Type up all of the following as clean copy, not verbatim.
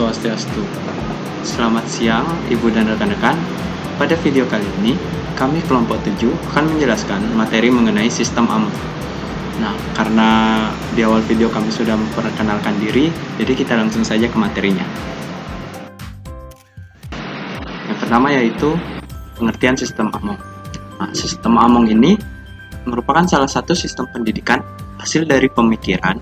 Swastiastu. Selamat siang, Ibu dan rekan-rekan. Pada video kali ini, kami kelompok 7 akan menjelaskan materi mengenai sistem AMONG. Nah, karena di awal video kami sudah memperkenalkan diri, jadi kita langsung saja ke materinya. Yang pertama yaitu pengertian sistem AMONG. Nah, sistem AMONG ini merupakan salah satu sistem pendidikan hasil dari pemikiran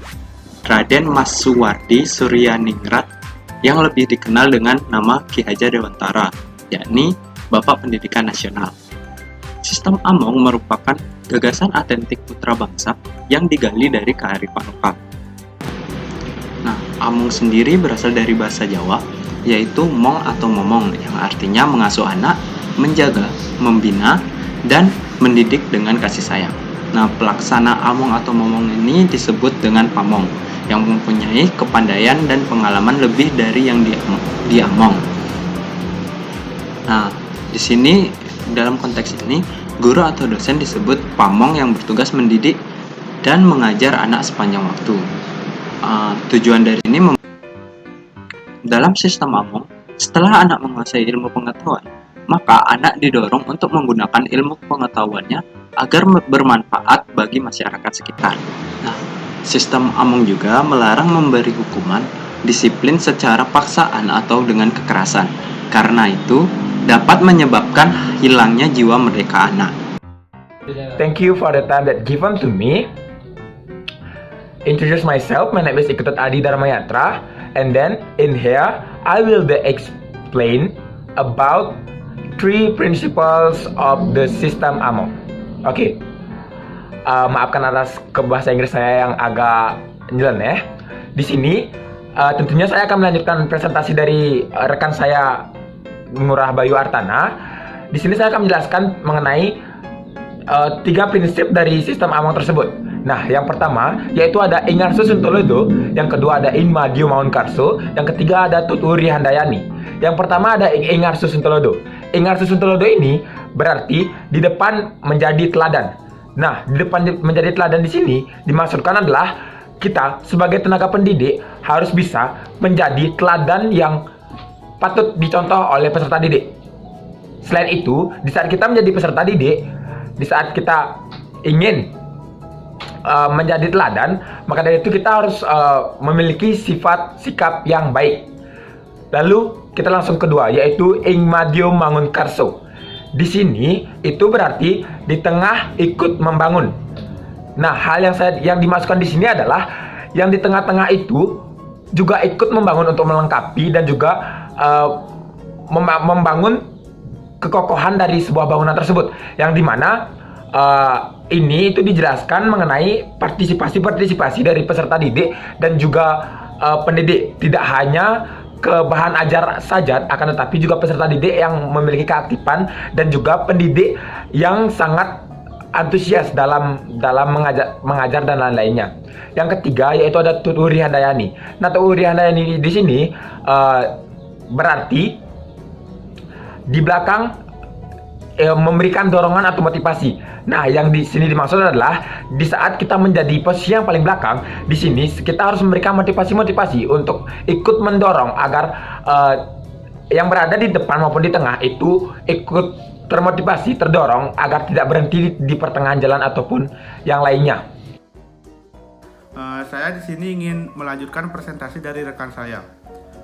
Raden Mas Suwardi Suryaningrat yang lebih dikenal dengan nama Ki Hajar Dewantara, yakni Bapak Pendidikan Nasional. Sistem AMONG merupakan gagasan autentik putra bangsa yang digali dari kearifan lokal. Nah, AMONG sendiri berasal dari bahasa Jawa, yaitu mong atau momong, yang artinya mengasuh anak, menjaga, membina, dan mendidik dengan kasih sayang. Nah, pelaksana AMONG atau momong ini disebut dengan pamong, yang mempunyai kepandaian dan pengalaman lebih dari yang diamong. Nah, di sini dalam konteks ini, guru atau dosen disebut pamong yang bertugas mendidik dan mengajar anak sepanjang waktu. Tujuan dari ini dalam sistem AMONG, setelah anak menguasai ilmu pengetahuan, maka anak didorong untuk menggunakan ilmu pengetahuannya agar bermanfaat bagi masyarakat sekitar. Nah, sistem AMONG juga melarang memberi hukuman, disiplin secara paksaan atau dengan kekerasan. Karena itu, dapat menyebabkan hilangnya jiwa merdeka anak. Thank you for the time that given to me. Introduce myself, my name is Iketut Adi Dharmayatra, and then in here I will explain about 3 principles of the system AMONG. Oke. Maafkan atas bahasa Inggris saya yang agak nyeleneh. Di sini tentunya saya akan melanjutkan presentasi dari rekan saya Ngurah Bayu Artana. Di sini saya akan menjelaskan mengenai 3 prinsip dari sistem AMONG tersebut. Nah, yang pertama yaitu ada Ingarso Suntolodo, yang kedua ada In Madio Mangun Karso, yang ketiga ada Tuturi Handayani. Yang pertama ada Ingarso Suntolodo. Ingarso Suntolodo ini berarti di depan menjadi teladan. Nah, di depan menjadi teladan di sini dimaksudkan adalah kita sebagai tenaga pendidik harus bisa menjadi teladan yang patut dicontoh oleh peserta didik. Selain itu, di saat kita menjadi peserta didik, di saat kita ingin menjadi teladan, maka dari itu kita harus memiliki sifat sikap yang baik. Lalu kita langsung kedua, yaitu Ing Madio Mangun Karso. Di sini itu berarti di tengah ikut membangun. Nah, hal yang dimasukkan di sini adalah yang di tengah-tengah itu juga ikut membangun untuk melengkapi dan juga membangun kekokohan dari sebuah bangunan tersebut. Yang dimana ini itu dijelaskan mengenai partisipasi dari peserta didik dan juga pendidik, tidak hanya ke bahan ajar saja, akan tetapi juga peserta didik yang memiliki keaktifan dan juga pendidik yang sangat antusias dalam mengajar dan lain-lainnya. Yang ketiga yaitu ada Tuturi Handayani. Nah, Tuturi Handayani di sini berarti di belakang memberikan dorongan atau motivasi. Nah, yang di sini dimaksud adalah di saat kita menjadi posisi yang paling belakang, di sini kita harus memberikan motivasi untuk ikut mendorong agar yang berada di depan maupun di tengah itu ikut termotivasi, terdorong agar tidak berhenti di pertengahan jalan ataupun yang lainnya. Saya di sini ingin melanjutkan presentasi dari rekan saya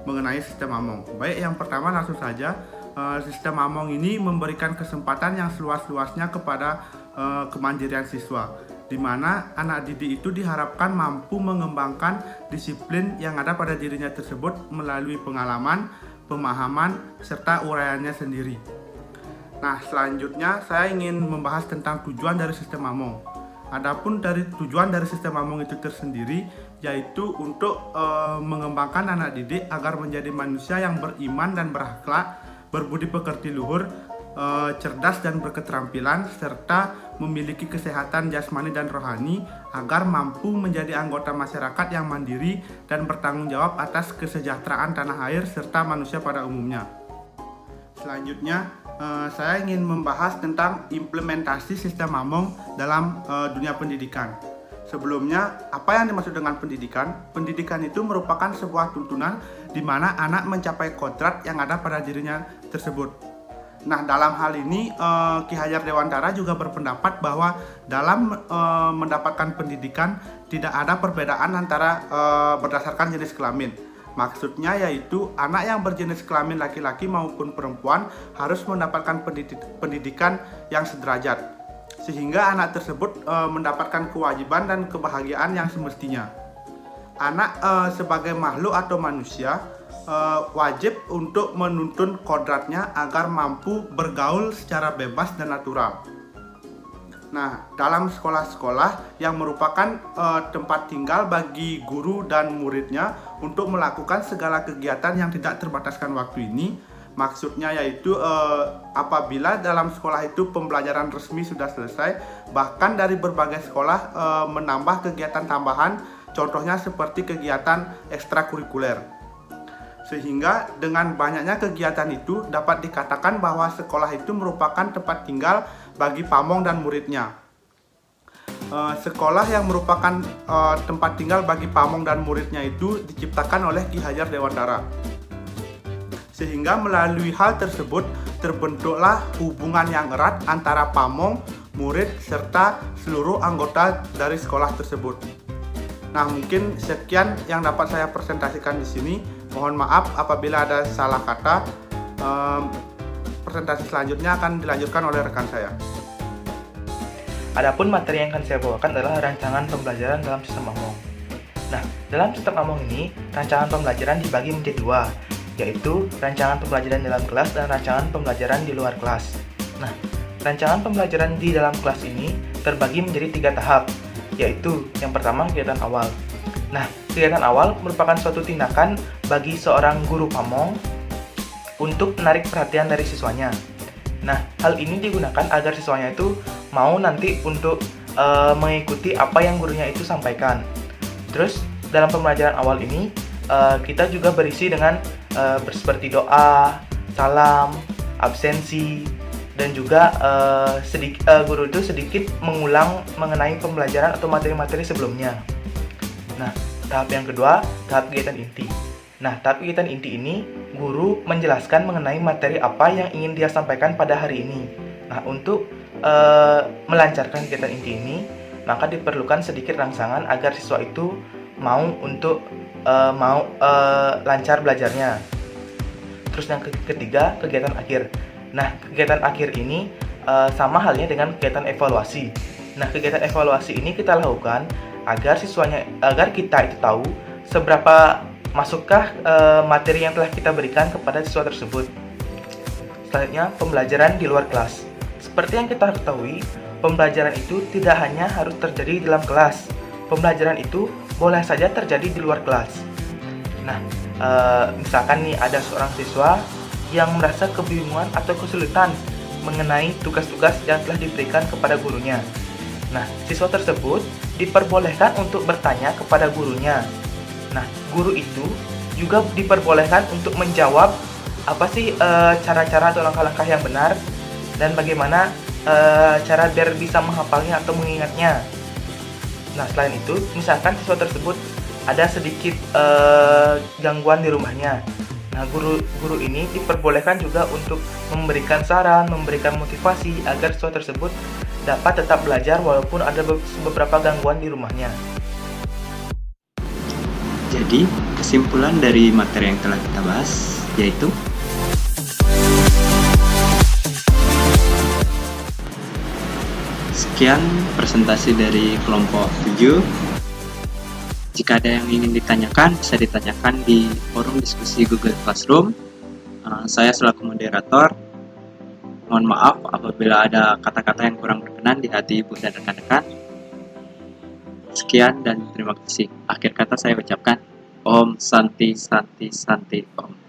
mengenai sistem AMONG. Baik, yang pertama langsung saja. Sistem AMONG ini memberikan kesempatan yang seluas-luasnya kepada kemandirian siswa, di mana anak didik itu diharapkan mampu mengembangkan disiplin yang ada pada dirinya tersebut melalui pengalaman, pemahaman, serta uraiannya sendiri. Nah, selanjutnya saya ingin membahas tentang tujuan dari sistem AMONG. Adapun dari tujuan dari sistem AMONG itu tersendiri yaitu untuk mengembangkan anak didik agar menjadi manusia yang beriman dan berakhlak, berbudi pekerti luhur, cerdas dan berketerampilan, serta memiliki kesehatan jasmani dan rohani agar mampu menjadi anggota masyarakat yang mandiri dan bertanggung jawab atas kesejahteraan tanah air serta manusia pada umumnya. Selanjutnya, saya ingin membahas tentang implementasi sistem AMONG dalam dunia pendidikan. Sebelumnya, apa yang dimaksud dengan pendidikan? Pendidikan itu merupakan sebuah tuntunan di mana anak mencapai kodrat yang ada pada dirinya tersebut. Nah, dalam hal ini Ki Hajar Dewantara juga berpendapat bahwa dalam mendapatkan pendidikan tidak ada perbedaan antara berdasarkan jenis kelamin. Maksudnya yaitu anak yang berjenis kelamin laki-laki maupun perempuan harus mendapatkan pendidikan yang sederajat, sehingga anak tersebut mendapatkan kewajiban dan kebahagiaan yang semestinya. Anak sebagai makhluk atau manusia wajib untuk menuntun kodratnya agar mampu bergaul secara bebas dan natural. Nah, dalam sekolah-sekolah yang merupakan tempat tinggal bagi guru dan muridnya untuk melakukan segala kegiatan yang tidak terbataskan waktu ini, maksudnya yaitu apabila dalam sekolah itu pembelajaran resmi sudah selesai, bahkan dari berbagai sekolah menambah kegiatan tambahan, contohnya seperti kegiatan ekstrakurikuler. Sehingga dengan banyaknya kegiatan itu dapat dikatakan bahwa sekolah itu merupakan tempat tinggal bagi pamong dan muridnya. Sekolah yang merupakan tempat tinggal bagi pamong dan muridnya itu diciptakan oleh Ki Hajar Dewantara. Sehingga melalui hal tersebut terbentuklah hubungan yang erat antara pamong, murid, serta seluruh anggota dari sekolah tersebut. Nah, mungkin sekian yang dapat saya presentasikan di sini. Mohon maaf apabila ada salah kata. Presentasi selanjutnya akan dilanjutkan oleh rekan saya. Adapun materi yang akan saya bawakan adalah rancangan pembelajaran dalam sistem Among. Nah, dalam sistem Among ini, rancangan pembelajaran dibagi menjadi dua, yaitu rancangan pembelajaran dalam kelas dan rancangan pembelajaran di luar kelas. Nah, rancangan pembelajaran di dalam kelas ini terbagi menjadi 3 tahap, yaitu yang pertama kegiatan awal. Nah, kegiatan awal merupakan suatu tindakan bagi seorang guru pamong untuk menarik perhatian dari siswanya. Nah, hal ini digunakan agar siswanya itu mau nanti untuk mengikuti apa yang gurunya itu sampaikan. Terus, dalam pembelajaran awal ini, kita juga berisi dengan seperti doa, salam, absensi, dan juga guru itu sedikit mengulang mengenai pembelajaran atau materi-materi sebelumnya. Nah, tahap yang kedua, tahap kegiatan inti. Nah, tahap kegiatan inti ini, guru menjelaskan mengenai materi apa yang ingin dia sampaikan pada hari ini. Nah, untuk melancarkan kegiatan inti ini, maka diperlukan sedikit rangsangan agar siswa itu mau untuk lancar belajarnya. Terus yang ketiga, kegiatan akhir. Nah, kegiatan akhir ini sama halnya dengan kegiatan evaluasi. Nah, kegiatan evaluasi ini kita lakukan agar kita itu tahu seberapa masukkah materi yang telah kita berikan kepada siswa tersebut. Selanjutnya, pembelajaran di luar kelas. Seperti yang kita ketahui, pembelajaran itu tidak hanya harus terjadi di dalam kelas. Pembelajaran itu boleh saja terjadi di luar kelas. Nah, misalkan nih ada seorang siswa yang merasa kebingungan atau kesulitan mengenai tugas-tugas yang telah diberikan kepada gurunya. Nah, siswa tersebut diperbolehkan untuk bertanya kepada gurunya. Nah, guru itu juga diperbolehkan untuk menjawab apa sih cara-cara atau langkah-langkah yang benar dan bagaimana cara biar bisa menghafalnya atau mengingatnya. Nah, selain itu, misalkan siswa tersebut ada sedikit gangguan di rumahnya. Nah, guru ini diperbolehkan juga untuk memberikan saran, memberikan motivasi agar siswa tersebut dapat tetap belajar walaupun ada beberapa gangguan di rumahnya. Jadi, kesimpulan dari materi yang telah kita bahas yaitu sekian presentasi dari kelompok 7. Jika ada yang ingin ditanyakan, bisa ditanyakan di forum diskusi Google Classroom. Saya selaku moderator, mohon maaf apabila ada kata-kata yang kurang berkenan di hati ibu dan rekan-rekan. Sekian dan terima kasih. Akhir kata saya ucapkan Om Santi Santi Santi Om.